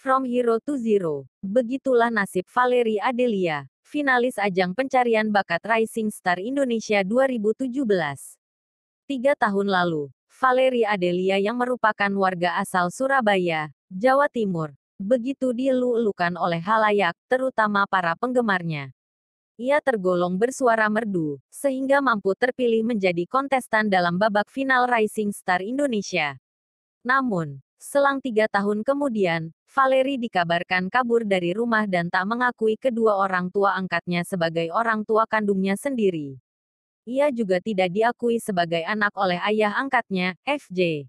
From Hero to Zero. Begitulah nasib Valerie Adelia, finalis ajang pencarian bakat Rising Star Indonesia 2017. 3 tahun lalu, Valerie Adelia yang merupakan warga asal Surabaya, Jawa Timur, begitu dielu-elukan oleh halayak, terutama para penggemarnya. Ia tergolong bersuara merdu, sehingga mampu terpilih menjadi kontestan dalam babak final Rising Star Indonesia. Namun, selang 3 tahun kemudian, Valerie dikabarkan kabur dari rumah dan tak mengakui kedua orang tua angkatnya sebagai orang tua kandungnya sendiri. Ia juga tidak diakui sebagai anak oleh ayah angkatnya, FJ.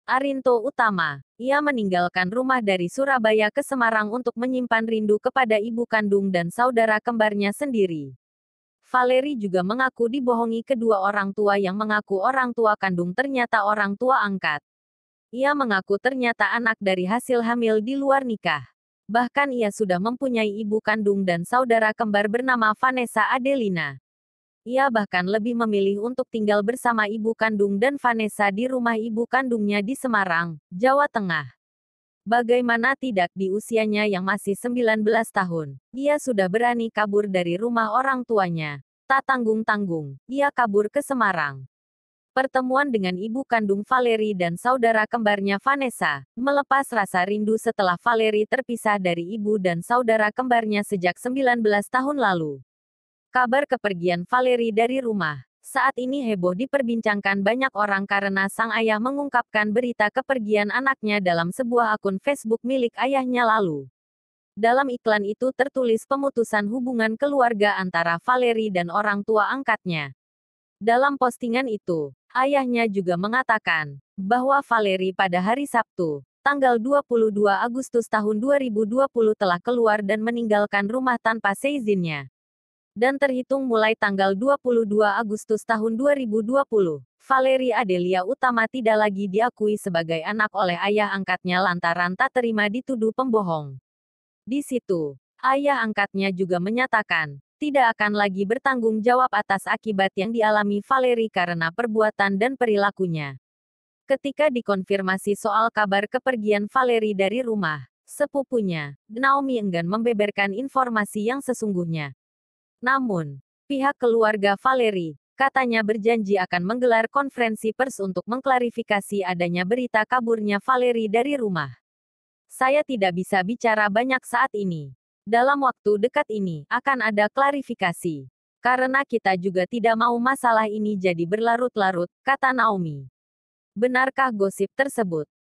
Arinto Utama. Ia meninggalkan rumah dari Surabaya ke Semarang untuk menyimpan rindu kepada ibu kandung dan saudara kembarnya sendiri. Valerie juga mengaku dibohongi kedua orang tua yang mengaku orang tua kandung ternyata orang tua angkat. Ia mengaku ternyata anak dari hasil hamil di luar nikah. Bahkan ia sudah mempunyai ibu kandung dan saudara kembar bernama Vanessa Adelina. Ia bahkan lebih memilih untuk tinggal bersama ibu kandung dan Vanessa di rumah ibu kandungnya di Semarang, Jawa Tengah. Bagaimana tidak di usianya yang masih 19 tahun, ia sudah berani kabur dari rumah orang tuanya. Tak tanggung-tanggung, ia kabur ke Semarang. Pertemuan dengan ibu kandung Valerie dan saudara kembarnya Vanessa, melepas rasa rindu setelah Valerie terpisah dari ibu dan saudara kembarnya sejak 19 tahun lalu. Kabar kepergian Valerie dari rumah saat ini heboh diperbincangkan banyak orang karena sang ayah mengungkapkan berita kepergian anaknya dalam sebuah akun Facebook milik ayahnya lalu. Dalam iklan itu tertulis pemutusan hubungan keluarga antara Valerie dan orang tua angkatnya. Dalam postingan itu, ayahnya juga mengatakan bahwa Valerie pada hari Sabtu, tanggal 22 Agustus tahun 2020 telah keluar dan meninggalkan rumah tanpa seizinnya. Dan terhitung mulai tanggal 22 Agustus tahun 2020, Valerie Adelia Utama tidak lagi diakui sebagai anak oleh ayah angkatnya lantaran tak terima dituduh pembohong. Di situ, ayah angkatnya juga menyatakan, tidak akan lagi bertanggung jawab atas akibat yang dialami Valerie karena perbuatan dan perilakunya. Ketika dikonfirmasi soal kabar kepergian Valerie dari rumah, sepupunya, Naomi enggan membeberkan informasi yang sesungguhnya. Namun, pihak keluarga Valerie, katanya berjanji akan menggelar konferensi pers untuk mengklarifikasi adanya berita kaburnya Valerie dari rumah. Saya tidak bisa bicara banyak saat ini. Dalam waktu dekat ini, akan ada klarifikasi. Karena kita juga tidak mau masalah ini jadi berlarut-larut, kata Naomi. Benarkah gosip tersebut?